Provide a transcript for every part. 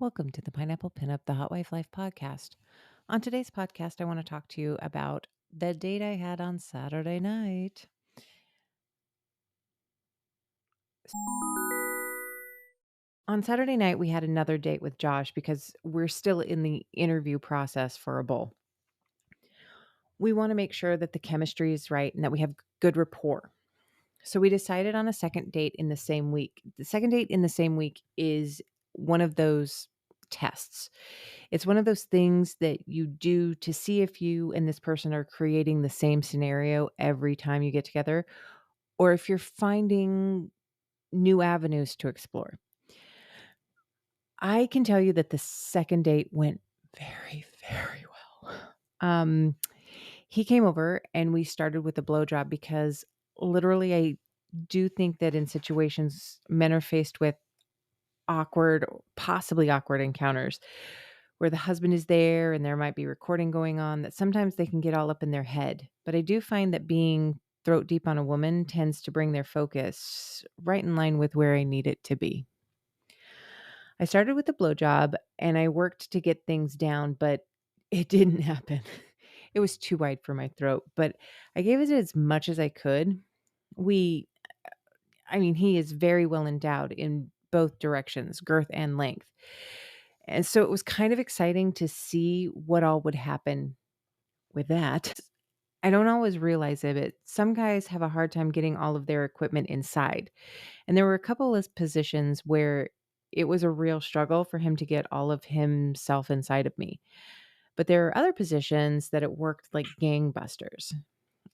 Welcome to the Pineapple Pinup, the Hot Wife Life podcast. On today's podcast, I want to talk to you about the date I had on Saturday night. On Saturday night, we had another date with Josh because we're still in the interview process for a bowl. We want to make sure that the chemistry is right and that we have good rapport. So we decided on a second date in the same week. The second date in the same week is one of those tests. It's one of those things that you do to see if you and this person are creating the same scenario every time you get together, or if you're finding new avenues to explore. I can tell you that the second date went very, very well. He came over and we started with a blowjob because literally I do think that in situations men are faced with awkward, possibly awkward encounters where the husband is there and there might be recording going on, that sometimes they can get all up in their head. But I do find that being throat deep on a woman tends to bring their focus right in line with where I need it to be. I started with a blowjob and I worked to get things down, but it didn't happen. It was too wide for my throat, but I gave it as much as I could. We, he is very well endowed in both directions, girth and length. And so it was kind of exciting to see what all would happen with that. I don't always realize it, but some guys have a hard time getting all of their equipment inside. And there were a couple of positions where it was a real struggle for him to get all of himself inside of me. But there are other positions that it worked like gangbusters.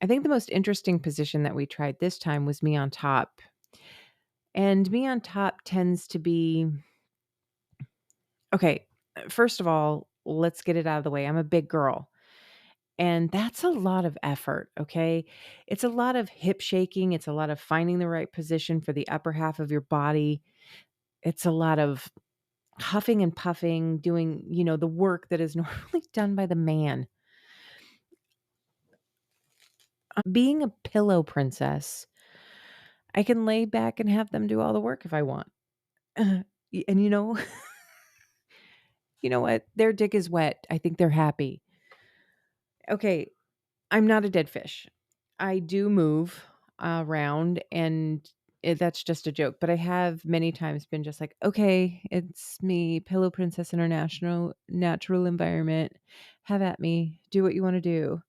I think the most interesting position that we tried this time was me on top. And me on top tends to be okay. First of all, let's get it out of the way. I'm a big girl. And that's a lot of effort, okay? It's a lot of hip shaking, it's a lot of finding the right position for the upper half of your body. It's a lot of huffing and puffing, doing, the work that is normally done by the man. Being a pillow princess, I can lay back and have them do all the work if I want. And you know what? Their dick is wet. I think they're happy. Okay, I'm not a dead fish. I do move around and that's just a joke, but I have many times been just like, okay, it's me, Pillow Princess International, natural environment. Have at me. Do what you want to do.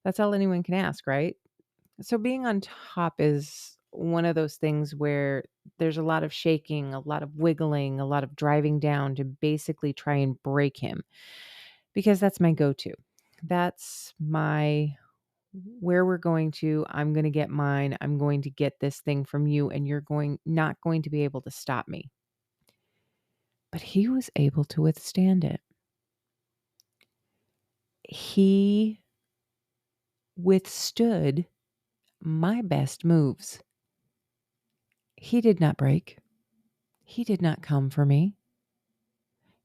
That's all anyone can ask, right? So being on top is one of those things where there's a lot of shaking, a lot of wiggling, a lot of driving down to basically try and break him because that's my go-to. That's my where we're going to. I'm going to get mine. I'm going to get this thing from you and you're not going to be able to stop me. But he was able to withstand it. He withstood my best moves. He did not break. He did not come for me.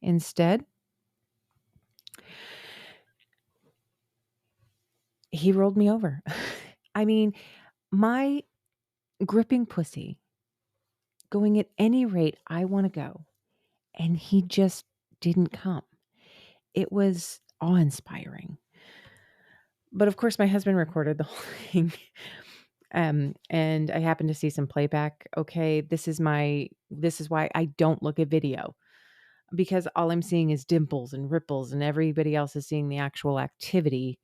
Instead, he rolled me over. I mean, my gripping pussy going at any rate I want to go, and he just didn't come. It was awe-inspiring. But of course, my husband recorded the whole thing. And I happened to see some playback. Okay, this is why I don't look at video because all I'm seeing is dimples and ripples and everybody else is seeing the actual activity.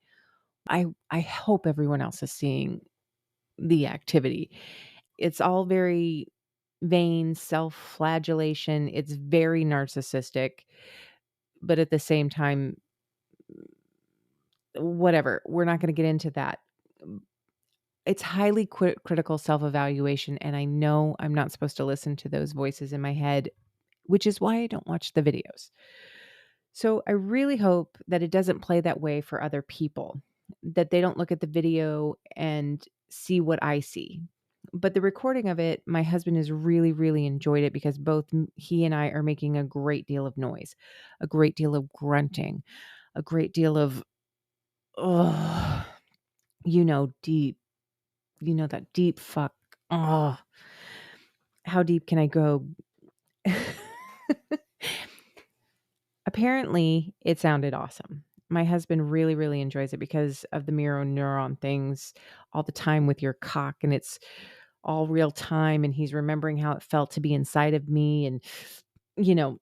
I hope everyone else is seeing the activity. It's all very vain, self-flagellation. It's very narcissistic, but at the same time, whatever. We're not going to get into that. It's highly critical self-evaluation, and I know I'm not supposed to listen to those voices in my head, which is why I don't watch the videos. So I really hope that it doesn't play that way for other people, that they don't look at the video and see what I see. But the recording of it, my husband has really, really enjoyed it because both he and I are making a great deal of noise, a great deal of grunting, a great deal of, oh, deep, that deep fuck. Oh, how deep can I go? Apparently, it sounded awesome. My husband really, really enjoys it because of the mirror neuron things all the time with your cock, and it's all real time, and he's remembering how it felt to be inside of me, and, you know,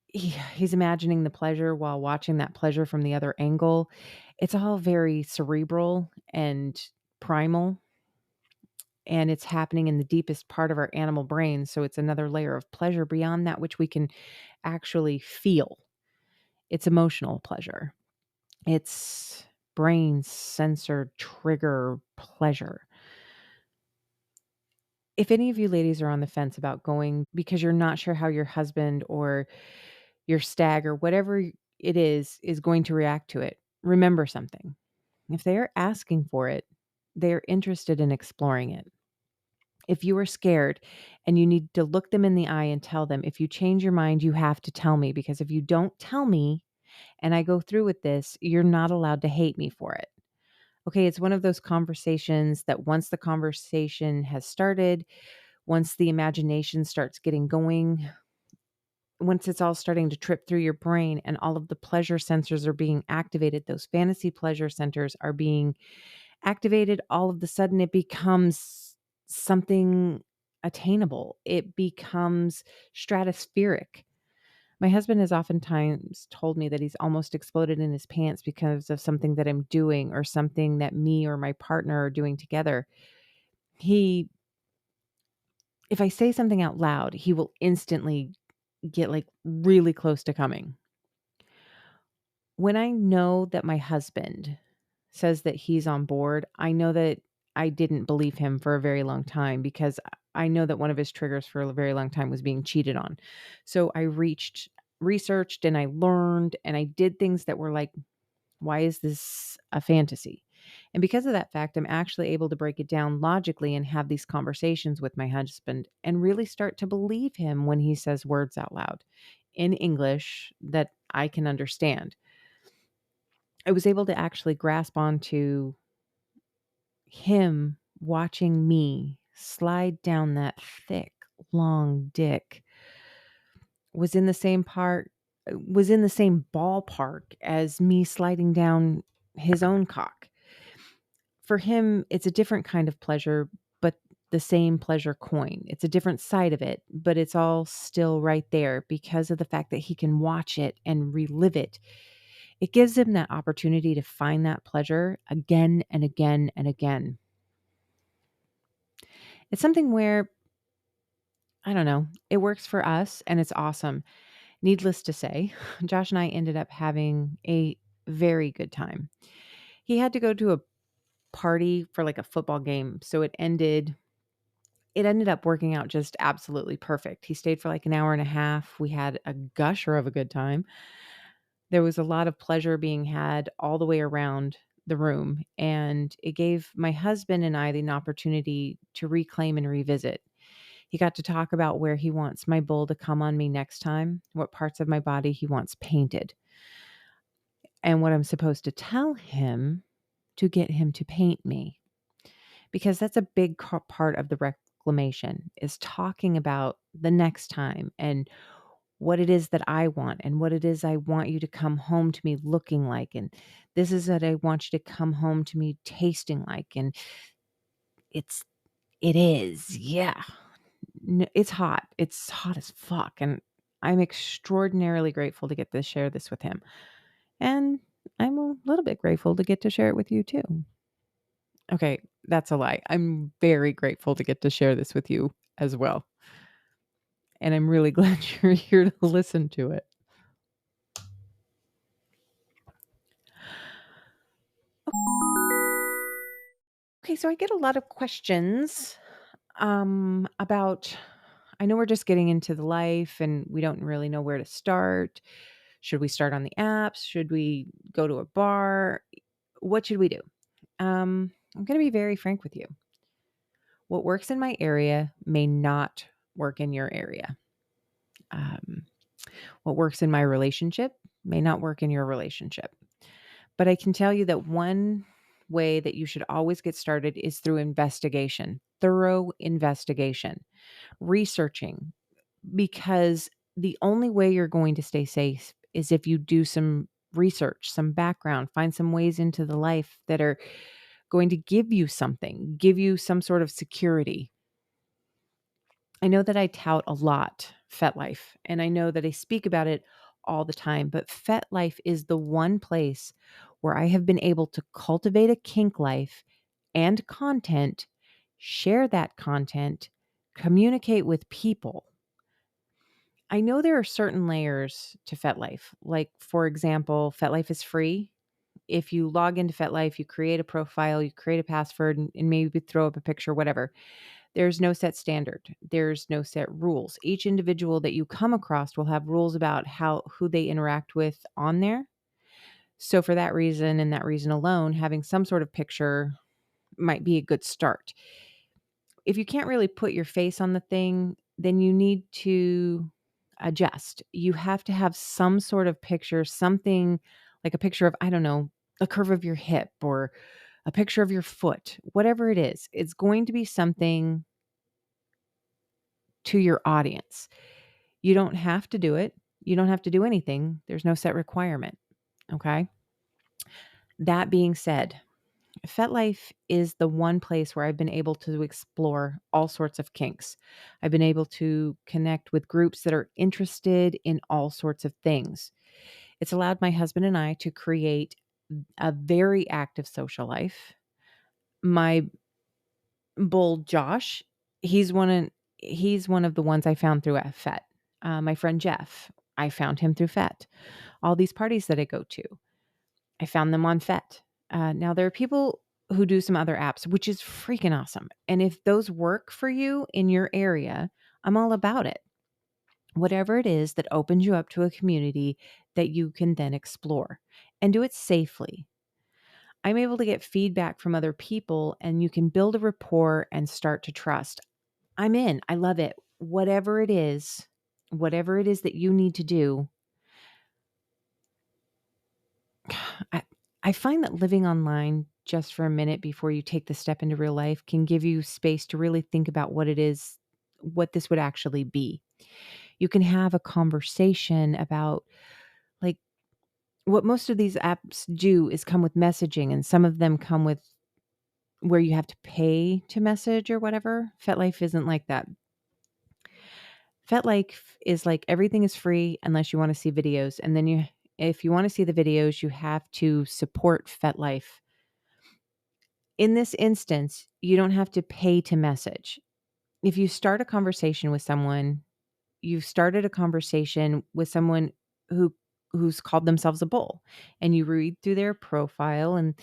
he's imagining the pleasure while watching that pleasure from the other angle. It's all very cerebral and primal, and it's happening in the deepest part of our animal brain, so it's another layer of pleasure beyond that which we can actually feel. It's emotional pleasure. It's brain sensor trigger pleasure. If any of you ladies are on the fence about going because you're not sure how your husband or your stag or whatever it is going to react to it, remember something. If they are asking for it, they are interested in exploring it. If you are scared and you need to look them in the eye and tell them, if you change your mind, you have to tell me, because if you don't tell me and I go through with this, you're not allowed to hate me for it. Okay, it's one of those conversations that once the conversation has started, once the imagination starts getting going, once it's all starting to trip through your brain and all of the pleasure sensors are being activated, those fantasy pleasure centers are being activated, all of the sudden it becomes something attainable. It becomes stratospheric. My husband has oftentimes told me that he's almost exploded in his pants because of something that I'm doing or something that me or my partner are doing together. He If I say something out loud, he will instantly get, like, really close to coming. When I know that my husband says that he's on board, I know that I didn't believe him for a very long time, because I know that one of his triggers for a very long time was being cheated on. So I researched and I learned and I did things that were like, why is this a fantasy? And because of that fact, I'm actually able to break it down logically and have these conversations with my husband and really start to believe him when he says words out loud in English that I can understand. I was able to actually grasp onto him watching me slide down that thick, long dick was in the same ballpark as me sliding down his own cock. For him, it's a different kind of pleasure, but the same pleasure coin. It's a different side of it, but it's all still right there because of the fact that he can watch it and relive it. It gives him that opportunity to find that pleasure again and again and again. It's something where, I don't know, it works for us and it's awesome. Needless to say, Josh and I ended up having a very good time. He had to go to a party for like a football game, so it ended up working out just absolutely perfect. He stayed for like an hour and a half. We had a gusher of a good time. There was a lot of pleasure being had all the way around the room, and it gave my husband and I the opportunity to reclaim and revisit. He got to talk about where he wants my bull to come on me next time, what parts of my body he wants painted, and what I'm supposed to tell him to get him to paint me. Because that's a big part of the reclamation, is talking about the next time and what it is that I want and what it is I want you to come home to me looking like. And this is what I want you to come home to me tasting like. And it is, yeah. It's hot. It's hot as fuck. And I'm extraordinarily grateful to get to share this with him. And I'm a little bit grateful to get to share it with you too. Okay, that's a lie. I'm very grateful to get to share this with you as well. And I'm really glad you're here to listen to it. Okay, so I get a lot of questions about, I know we're just getting into the life and we don't really know where to start. Should we start on the apps? Should we go to a bar? What should we do? I'm going to be very frank with you. What works in my area may not work in your area. Um, what works in my relationship may not work in your relationship. But I can tell you that one way that you should always get started is through investigation, thorough investigation, researching, because the only way you're going to stay safe is if you do some research, some background, find some ways into the life that are going to give you something, give you some sort of security. I know that I tout a lot FetLife, and I know that I speak about it all the time, but FetLife is the one place where I have been able to cultivate a kink life and content, share that content, communicate with people. I know there are certain layers to FetLife. Like, for example, FetLife is free. If you log into FetLife, you create a profile, you create a password, and maybe throw up a picture, whatever. There's no set standard. There's no set rules. Each individual that you come across will have rules about who they interact with on there. So for that reason and that reason alone, having some sort of picture might be a good start. If you can't really put your face on the thing, then you need to adjust. You have to have some sort of picture, something like a picture of, I don't know, a curve of your hip or a picture of your foot, whatever it is. It's going to be something to your audience. You don't have to do it. You don't have to do anything. There's no set requirement. Okay. That being said, FetLife is the one place where I've been able to explore all sorts of kinks. I've been able to connect with groups that are interested in all sorts of things. It's allowed my husband and I to create a very active social life. My bull Josh, he's one of the ones I found through FET. My friend Jeff, I found him through FET. All these parties that I go to, I found them on FET. Now, there are people who do some other apps, which is freaking awesome. And if those work for you in your area, I'm all about it. Whatever it is that opens you up to a community that you can then explore and do it safely. I'm able to get feedback from other people and you can build a rapport and start to trust. I'm in. I love it. Whatever it is that you need to do, I, I find that living online just for a minute before you take the step into real life can give you space to really think about what it is, what this would actually be. You can have a conversation about, like, what most of these apps do is come with messaging, and some of them come with where you have to pay to message or whatever. FetLife isn't like that. FetLife is like everything is free unless you want to see videos. And then if you want to see the videos, you have to support FetLife. In this instance, you don't have to pay to message. If you start a conversation with someone, you've started a conversation with someone who's called themselves a bull, and you read through their profile and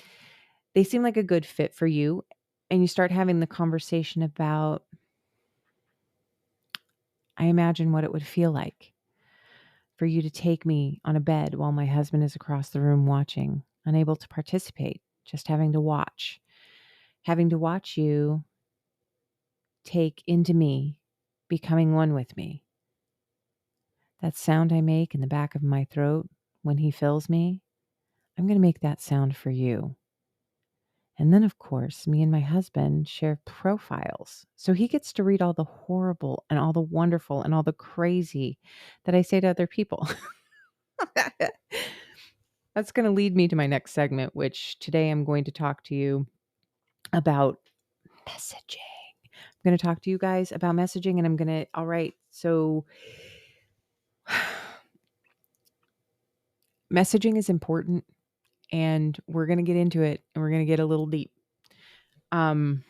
they seem like a good fit for you, and you start having the conversation about, I imagine what it would feel like for you to take me on a bed while my husband is across the room watching, unable to participate, just having to watch you take into me, becoming one with me. That sound I make in the back of my throat when he fills me, I'm going to make that sound for you. And then, of course, me and my husband share profiles. So he gets to read all the horrible and all the wonderful and all the crazy that I say to other people. That's going to lead me to my next segment, which today I'm going to talk to you about messaging. I'm going to talk to you guys about messaging, and all right, so messaging is important, and we're going to get into it, and we're going to get a little deep. But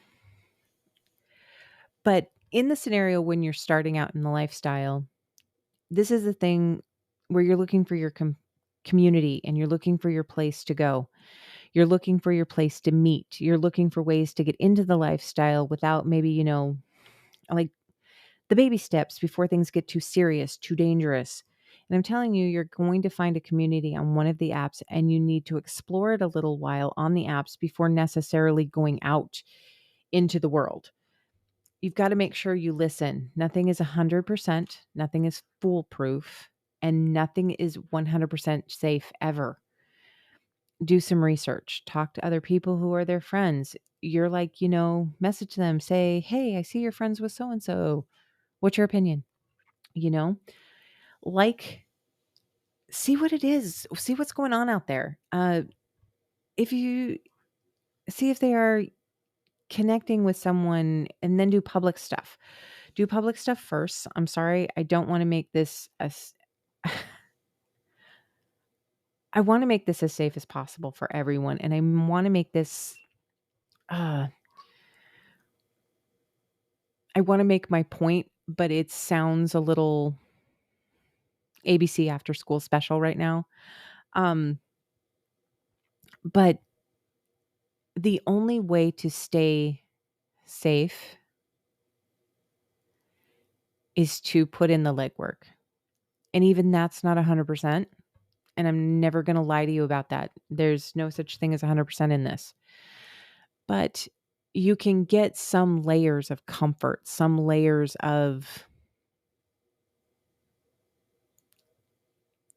in the scenario when you're starting out in the lifestyle, this is the thing where you're looking for your community and you're looking for your place to go. You're looking for your place to meet. You're looking for ways to get into the lifestyle without maybe, like the baby steps before things get too serious, too dangerous. And I'm telling you, you're going to find a community on one of the apps, and you need to explore it a little while on the apps before necessarily going out into the world. You've got to make sure you listen. Nothing is 100%, nothing is foolproof, and nothing is 100% safe ever. Do some research, talk to other people who are their friends. You're like, message them, say, hey, I see you're friends with so and so. What's your opinion? Like see what it is. See what's going on out there. If you see if they are connecting with someone, and then do public stuff. Do public stuff first. I'm sorry. I don't want to make this as I want to make this as safe as possible for everyone. And I want to make this uh I want to make my point, but it sounds a little ABC after school special right now. Um but the only way to stay safe is to put in the legwork. And even that's not 100%. And I'm never going to lie to you about that. There's no such thing as 100% in this. But you can get some layers of comfort, some layers of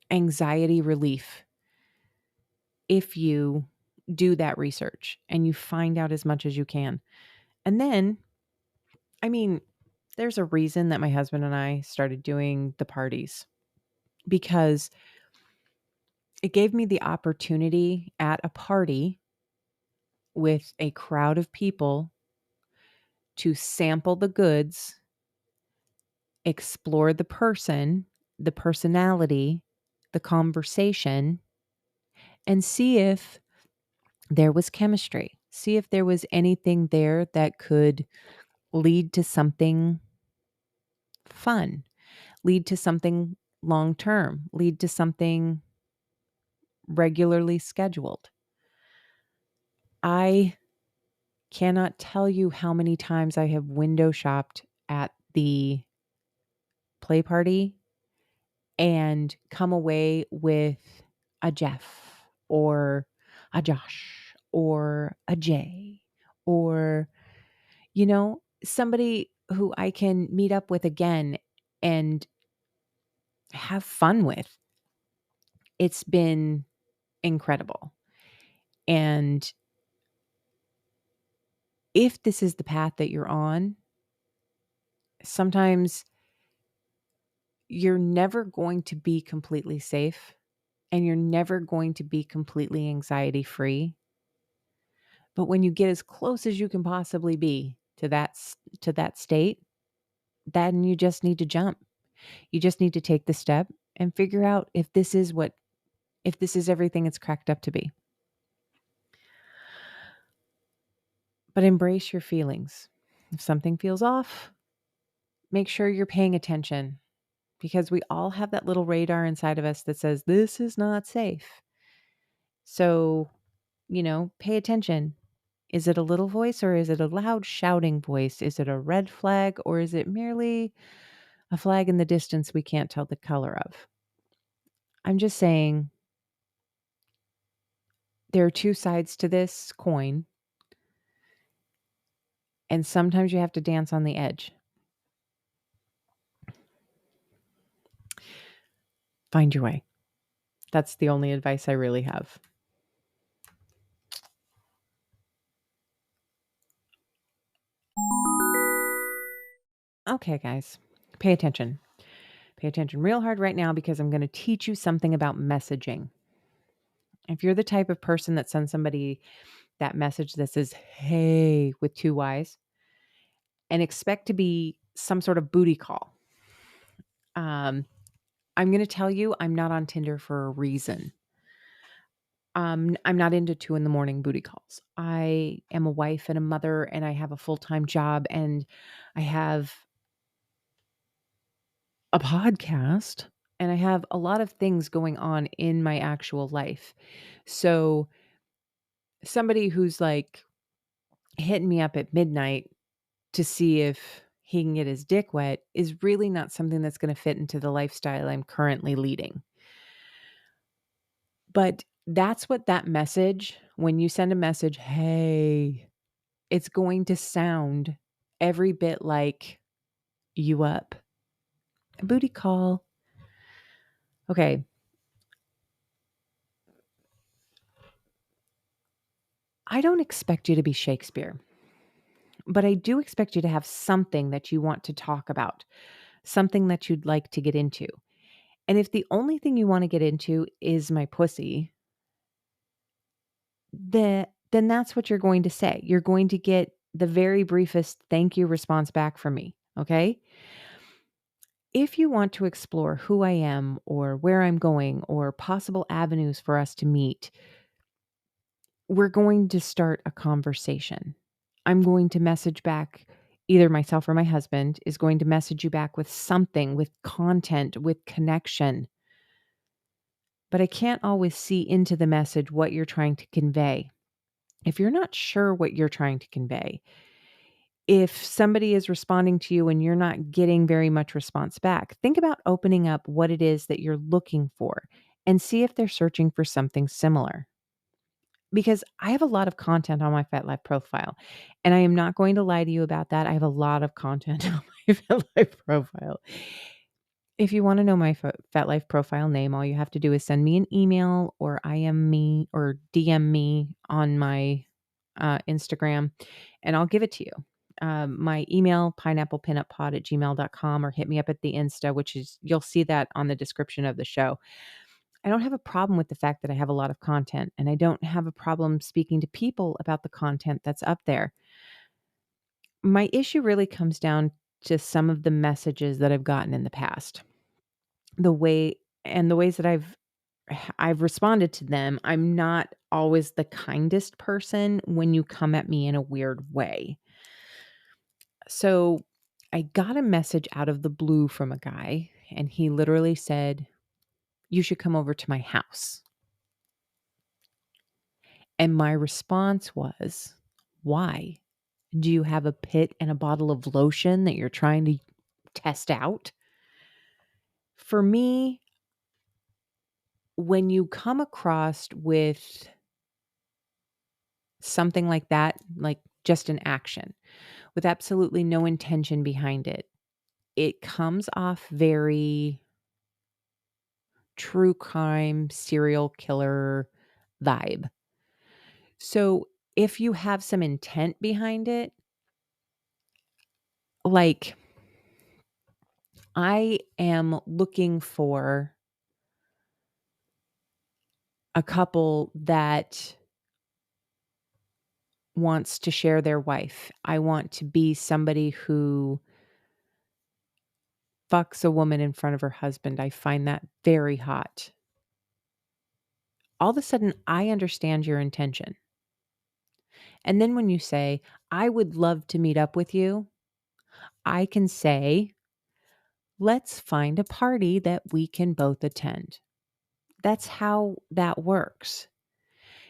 anxiety relief if you do that research and you find out as much as you can. And then, I mean, there's a reason that my husband and I started doing the parties, because it gave me the opportunity at a party with a crowd of people to sample the goods, explore the person, the personality, the conversation, and see if there was chemistry. See if there was anything there that could lead to something fun, lead to something long term, lead to something regularly scheduled. I cannot tell you how many times I have window shopped at the play party and come away with a Jeff or a Josh or a Jay or, somebody who I can meet up with again and have fun with. It's been incredible. And if this is the path that you're on, sometimes you're never going to be completely safe and you're never going to be completely anxiety free. But when you get as close as you can possibly be to that state, then you just need to jump. You just need to take the step and figure out if this is everything it's cracked up to be. But embrace your feelings. If something feels off, make sure you're paying attention, because we all have that little radar inside of us that says this is not safe. So, pay attention. Is it a little voice or is it a loud shouting voice? Is it a red flag or is it merely a flag in the distance we can't tell the color of? I'm just saying there are two sides to this coin, and sometimes you have to dance on the edge. Find your way. That's the only advice I really have. Okay, guys, pay attention. Pay attention real hard right now, because I'm going to teach you something about messaging. If you're the type of person that sends somebody that message that says, hey, with two Y's, and expect to be some sort of booty call, I'm going to tell you, I'm not on Tinder for a reason. I'm not into 2 a.m. booty calls. I am a wife and a mother, and I have a full-time job, and I have a podcast, and I have a lot of things going on in my actual life. So somebody who's like hitting me up at midnight to see if he can get his dick wet is really not something that's going to fit into the lifestyle I'm currently leading. But that's what that message, when you send a message, hey, it's going to sound every bit like you up. A booty call. Okay. I don't expect you to be Shakespeare, but I do expect you to have something that you want to talk about, something that you'd like to get into. And if the only thing you want to get into is my pussy, then that's what you're going to say. You're going to get the very briefest thank you response back from me. Okay. If you want to explore who I am or where I'm going or possible avenues for us to meet, we're going to start a conversation. I'm going to message back, either myself or my husband is going to message you back with something, with content, with connection. But I can't always see into the message what you're trying to convey. If you're not sure what you're trying to convey, if somebody is responding to you and you're not getting very much response back, think about opening up what it is that you're looking for and see if they're searching for something similar. Because I have a lot of content on my Fat Life profile, and I am not going to lie to you about that. I have a lot of content on my Fat Life profile. If you want to know my Fat Life profile name, all you have to do is send me an email or IM me or DM me on my Instagram, and I'll give it to you. My email, pineapplepinuppod@gmail.com, or hit me up at the Insta, which is, you'll see that on the description of the show. I don't have a problem with the fact that I have a lot of content, and I don't have a problem speaking to people about the content that's up there. My issue really comes down to some of the messages that I've gotten in the past. The ways that I've responded to them. I'm not always the kindest person when you come at me in a weird way. So, I got a message out of the blue from a guy, and he literally said, "You should come over to my house." And my response was, "Why? Do you have a pit and a bottle of lotion that you're trying to test out?" For me, when you come across with something like that, like just an action with absolutely no intention behind it, it comes off very true crime, serial killer vibe. So if you have some intent behind it, like I am looking for a couple that wants to share their wife. I want to be somebody who fucks a woman in front of her husband. I find that very hot. All of a sudden, I understand your intention. And then when you say, "I would love to meet up with you," I can say, "Let's find a party that we can both attend." That's how that works.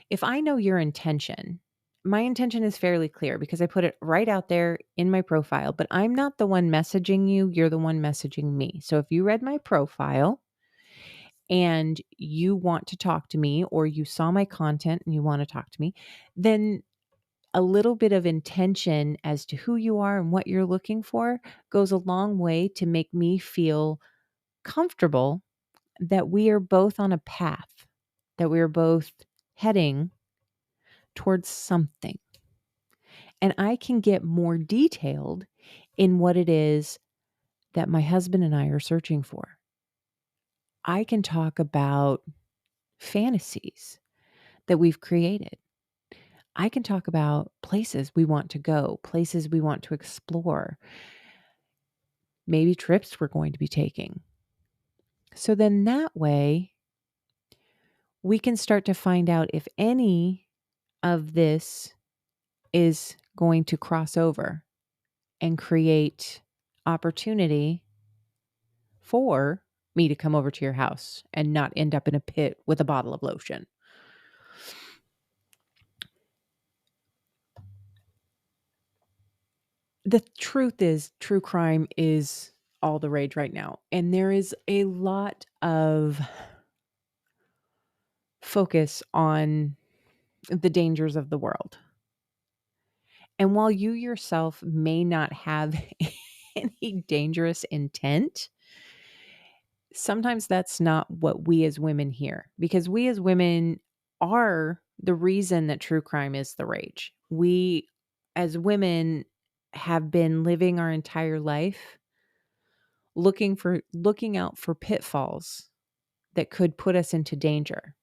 If I know your intention, my intention is fairly clear because I put it right out there in my profile, but I'm not the one messaging you. You're the one messaging me. So if you read my profile and you want to talk to me, or you saw my content and you want to talk to me, then a little bit of intention as to who you are and what you're looking for goes a long way to make me feel comfortable that we are both on a path, that we are both heading towards something. And I can get more detailed in what it is that my husband and I are searching for. I can talk about fantasies that we've created. I can talk about places we want to go, places we want to explore, maybe trips we're going to be taking. So then that way, we can start to find out if any of this is going to cross over and create opportunity for me to come over to your house and not end up in a pit with a bottle of lotion. The truth is, true crime is all the rage right now. And there is a lot of focus on the dangers of the world. And while you yourself may not have any dangerous intent, sometimes that's not what we as women hear, because we as women are the reason that true crime is the rage. We as women have been living our entire life looking out for pitfalls that could put us into danger.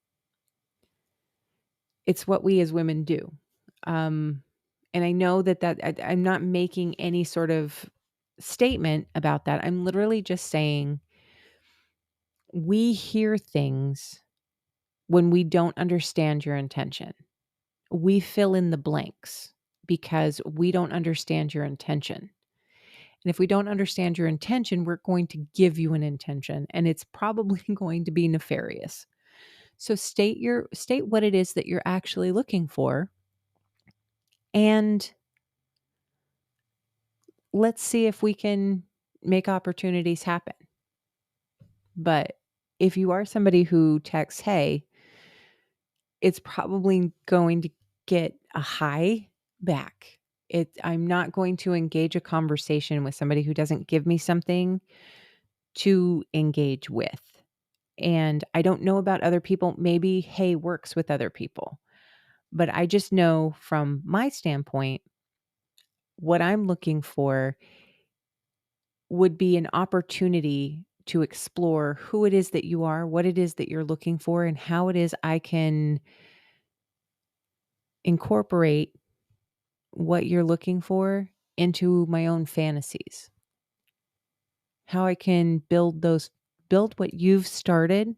It's what we as women do. Um, and I know I'm not making any sort of statement about that. I'm literally just saying we hear things when we don't understand your intention. We fill in the blanks because we don't understand your intention. And if we don't understand your intention, we're going to give you an intention and it's probably going to be nefarious. So state what it is that you're actually looking for, and let's see if we can make opportunities happen. But if you are somebody who texts, "Hey," it's probably going to get a hi back. I'm not going to engage a conversation with somebody who doesn't give me something to engage with. And I don't know about other people. Maybe hey works with other people. But I just know from my standpoint, what I'm looking for would be an opportunity to explore who it is that you are, what it is that you're looking for, and how it is I can incorporate what you're looking for into my own fantasies. How I can build what you've started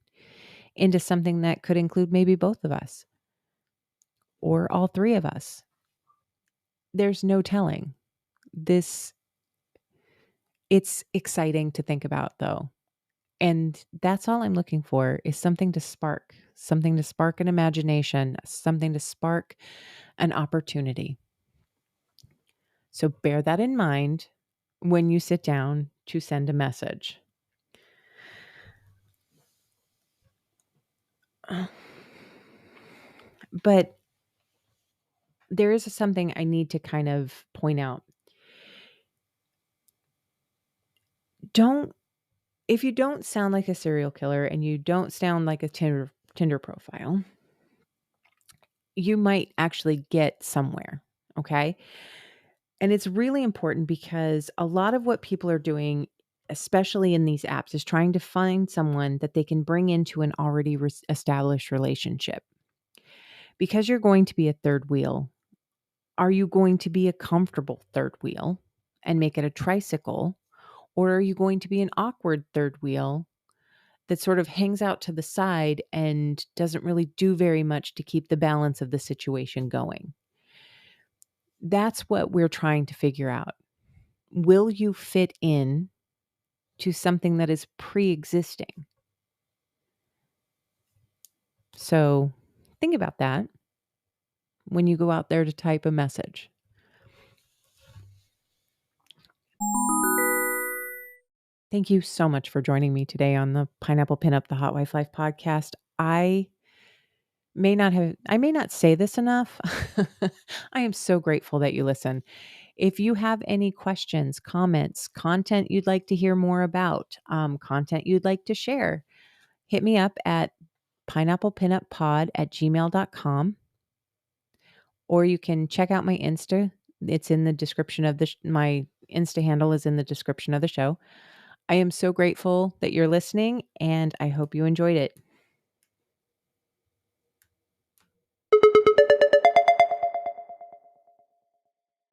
into something that could include maybe both of us or all three of us. There's no telling. It's exciting to think about though. And that's all I'm looking for is something to spark an imagination, something to spark an opportunity. So bear that in mind when you sit down to send a message. But there is something I need to kind of point out. Don't If you don't sound like a serial killer and you don't sound like a Tinder profile, you might actually get somewhere, okay? And it's really important because a lot of what people are doing, especially in these apps, is trying to find someone that they can bring into an already established relationship. Because you're going to be a third wheel, are you going to be a comfortable third wheel and make it a tricycle? Or are you going to be an awkward third wheel that sort of hangs out to the side and doesn't really do very much to keep the balance of the situation going? That's what we're trying to figure out. Will you fit in to something that is pre-existing? So think about that when you go out there to type a message. Thank you so much for joining me today on the Pineapple Pinup the Hot Wife Life podcast. I may not say this enough. I am so grateful that you listen. If you have any questions, comments, content you'd like to hear more about, content you'd like to share, hit me up at pineapplepinuppod@gmail.com, or you can check out my Insta. It's in the description of my Insta handle is in the description of the show. I am so grateful that you're listening, and I hope you enjoyed it.